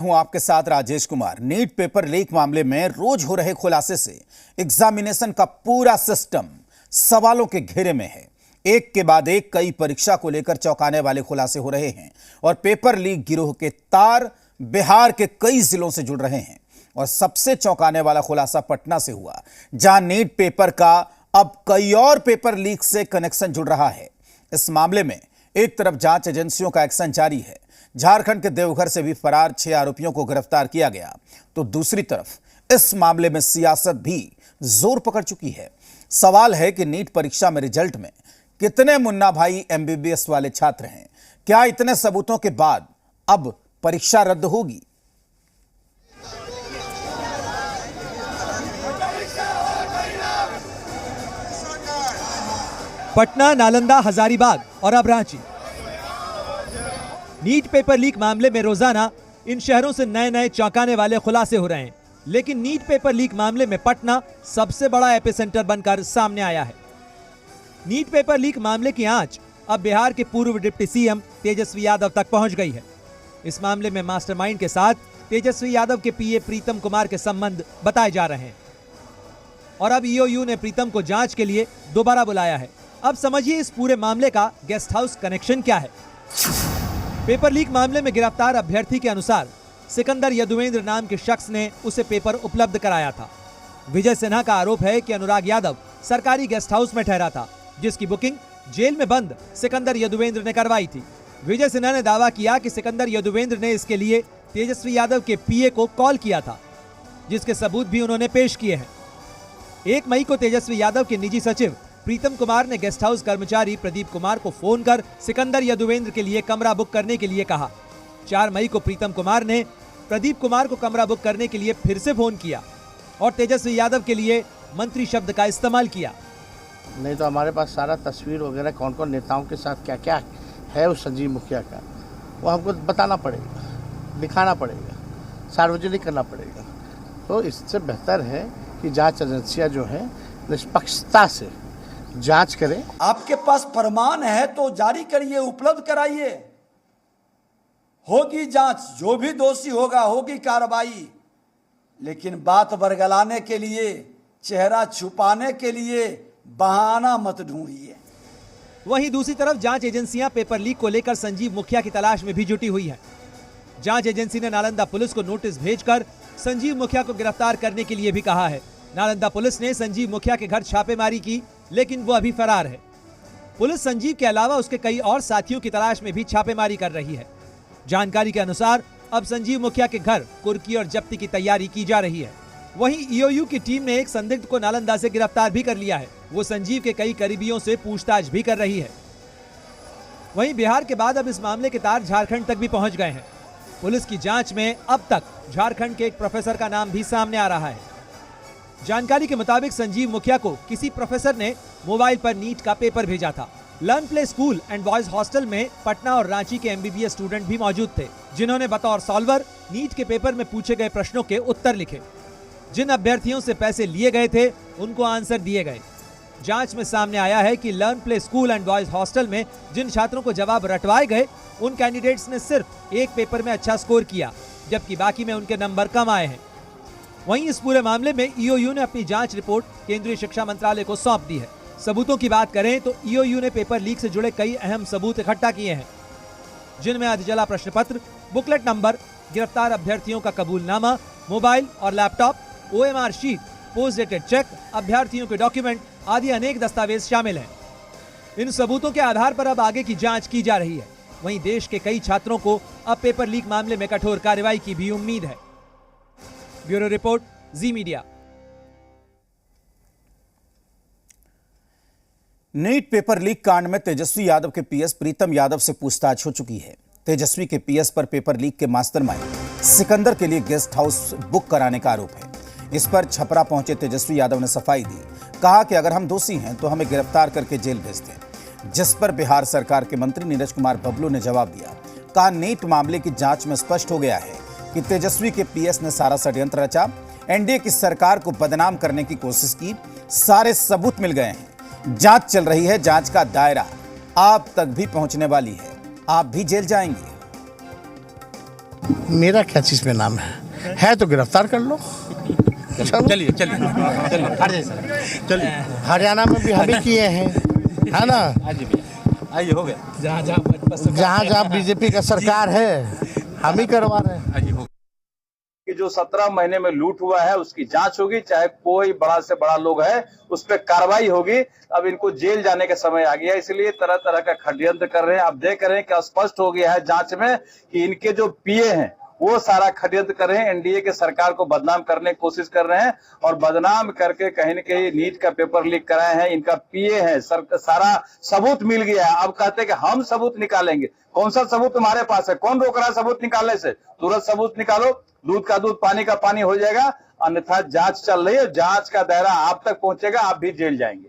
हूं आपके साथ Rajesh Kumar. NEET paper leak मामले में रोज हो रहे खुलासे से एग्जामिनेशन का पूरा सिस्टम सवालों के घेरे में है। एक के बाद एक कई परीक्षा को लेकर चौंकाने वाले खुलासे हो रहे हैं और पेपर लीक गिरोह के तार बिहार के कई जिलों से जुड़ रहे हैं। और सबसे चौंकाने वाला खुलासा पटना से हुआ, जहां नीट पेपर का अब कई और पेपर लीक से कनेक्शन जुड़ रहा है। इस मामले में एक तरफ जांच एजेंसियों का एक्शन जारी है, झारखंड के देवघर से भी फरार 6 आरोपियों को गिरफ्तार किया गया, तो दूसरी तरफ इस मामले में सियासत भी जोर पकड़ चुकी है। सवाल है कि नीट परीक्षा में रिजल्ट में कितने मुन्ना भाई एमबीबीएस वाले छात्र हैं? क्या इतने सबूतों के बाद अब परीक्षा रद्द होगी? पटना, नालंदा, हजारीबाग और अब रांची। नीट पेपर लीक मामले में रोजाना इन शहरों से नए नए चौंकाने वाले खुलासे हो रहे हैं, लेकिन नीट पेपर लीक मामले में पटना सबसे बड़ा एपिसेंटर बनकर सामने आया है। नीट पेपर लीक मामले की आंच अब बिहार के पूर्व डिप्टी सीएम तेजस्वी यादव तक पहुंच गई है। इस मामले में मास्टरमाइंड के साथ तेजस्वी यादव के पीए प्रीतम कुमार के संबंध बताए जा रहे हैं और अब ईओयू ने प्रीतम को जांच के लिए दोबारा बुलाया है। अब समझिए इस पूरे मामले का गेस्ट हाउस कनेक्शन क्या है। पेपर लीक मामले में गिरफ्तार अभ्यर्थी के अनुसार सिकंदर यदुवेंद्र नाम के शख्स ने उसे पेपर उपलब्ध कराया था। विजय सिन्हा का आरोप है कि अनुराग यादव सरकारी गेस्ट हाउस में ठहरा था, जिसकी बुकिंग जेल में बंद सिकंदर यदुवेंद्र ने करवाई थी। विजय सिन्हा ने दावा किया कि सिकंदर यदुवेंद्र ने इसके लिए तेजस्वी यादव के पीए को कॉल किया था, जिसके सबूत भी उन्होंने पेश किए हैं। 1 मई को तेजस्वी यादव के निजी सचिव प्रीतम कुमार ने गेस्ट हाउस कर्मचारी प्रदीप कुमार को फोन कर सिकंदर यदुवेंद्र के लिए कमरा बुक करने के लिए कहा। 4 मई को प्रीतम कुमार ने प्रदीप कुमार को कमरा बुक करने के लिए फिर से फोन किया और तेजस्वी यादव के लिए मंत्री शब्द का इस्तेमाल किया। नहीं तो हमारे पास सारा तस्वीर वगैरह कौन कौन नेताओं के साथ क्या क्या है उस संजीव मुखिया का, वो हमको बताना पड़ेगा, दिखाना पड़ेगा, सार्वजनिक करना पड़ेगा। तो इससे बेहतर है कि जांच एजेंसियां जो है निष्पक्षता से जांच करें। आपके पास फरमान है तो जारी करिए, उपलब्ध कराइए, होगी जांच, जो भी दोषी होगा होगी कार्रवाई। लेकिन बात बरगलाने के लिए, चेहरा छुपाने के लिए बहाना मत ढूंढिए। वहीं दूसरी तरफ जांच एजेंसियां पेपर लीक को लेकर संजीव मुखिया की तलाश में भी जुटी हुई हैं। जांच एजेंसी ने नालंदा पुलिस को नोटिस भेजकर संजीव मुखिया को गिरफ्तार करने के लिए भी कहा है। नालंदा पुलिस ने संजीव मुखिया के घर छापेमारी की, लेकिन वो अभी फरार है। पुलिस संजीव के अलावा उसके कई और साथियों की तलाश में भी छापेमारी कर रही है। जानकारी के अनुसार अब संजीव मुखिया के घर कुर्की और जब्ती की तैयारी की जा रही है। वहीं ईओयू की टीम ने एक संदिग्ध को नालंदा से गिरफ्तार भी कर लिया है। वो संजीव के कई करीबियों से पूछताछ भी कर रही है। वहीं बिहार के बाद अब इस मामले के तार झारखंड तक भी पहुंच गए हैं। पुलिस की जांच में अब तक झारखंड के एक प्रोफेसर का नाम भी सामने आ रहा है। जानकारी के मुताबिक संजीव मुखिया को किसी प्रोफेसर ने मोबाइल पर नीट का पेपर भेजा था। Learn play school and boys hostel में पटना और रांची के एमबीबीएस स्टूडेंट भी मौजूद थे, जिन्होंने बतौर सॉल्वर नीट के पेपर में पूछे गए प्रश्नों के उत्तर लिखे। जिन अभ्यर्थियों से पैसे लिए गए थे उनको आंसर दिए गए। जांच में सामने आया है कि learn play school and boys hostel में जिन छात्रों को जवाब रटवाए गए, उन कैंडिडेट्स ने सिर्फ एक पेपर में अच्छा स्कोर किया, जबकि बाकी में उनके नंबर कम आए हैं। वहीं इस पूरे मामले में ईओयू ने अपनी जांच रिपोर्ट केंद्रीय शिक्षा मंत्रालय को सौंप दी है। सबूतों की बात करें तो ईओयू ने पेपर लीक से जुड़े कई अहम सबूत इकट्ठा किए हैं, जिनमें अधिजला प्रश्न पत्र, बुकलेट नंबर, गिरफ्तार अभ्यर्थियों का कबूलनामा, मोबाइल और laptop, OMR sheet, post dated cheque, अभ्यर्थियों के डॉक्यूमेंट आदि अनेक दस्तावेज शामिल हैं। इन सबूतों के आधार पर अब आगे की जांच की जा रही है। वहीं देश के कई छात्रों को अब पेपर लीक मामले में कठोर कार्रवाई की भी उम्मीद है। ब्यूरो रिपोर्ट, जी मीडिया। नीट पेपर लीक कांड में तेजस्वी यादव के पीएस प्रीतम यादव से पूछताछ हो चुकी है। तेजस्वी के पीएस पर पेपर लीक के मास्टरमाइंड सिकंदर के लिए गेस्ट हाउस बुक कराने का आरोप है। इस पर छपरा पहुंचे तेजस्वी यादव ने सफाई दी, कहा कि अगर हम दोषी हैं तो हमें गिरफ्तार करके जेल भेज दें, जिस पर बिहार सरकार के मंत्री नीरज कुमार बबलू ने जवाब दिया। कहा, नीट मामले की जांच में स्पष्ट हो गया है कि तेजस्वी के पीएस ने सारा षड्यंत्र रचा, एनडीए की सरकार को बदनाम करने की कोशिश की। सारे सबूत मिल गए हैं, जांच चल रही है, जांच का दायरा आप तक भी पहुंचने वाली है, आप भी जेल जाएंगे। मेरा क्या चीज़ में नाम है तो गिरफ्तार कर लो। चलिए हरियाणा में भी हम ही किए हैं, है ना। आइए हो गया। जहाँ जहाँ बीजेपी का सरकार है हम ही करवा रहे हैं। कि जो 17 महीने में लूट हुआ है उसकी जांच होगी, चाहे कोई बड़ा से बड़ा लोग है उस पर कार्रवाई होगी। अब इनको जेल जाने का समय आ गया, इसलिए तरह तरह का षड्यंत्र कर रहे हैं। आप देख रहे हैं कि स्पष्ट हो गया है जांच में कि इनके जो पीए हैं वो सारा षड्यंत्र कर रहे हैं, एनडीए के सरकार को बदनाम करने की कोशिश कर रहे हैं और बदनाम करके कहीं न कहीं नीट का पेपर लीक कराए हैं। इनका पीए है, सारा सबूत मिल गया है। अब कहते हैं कि हम सबूत निकालेंगे। कौन सा सबूत तुम्हारे पास है? कौन रोक रहा है सबूत निकालने से? तुरंत सबूत निकालो, दूध का दूध पानी का पानी हो जाएगा। अन्यथा जांच चल रही है, जांच का दायरा आप तक पहुंचेगा, आप भी जेल जाएंगे।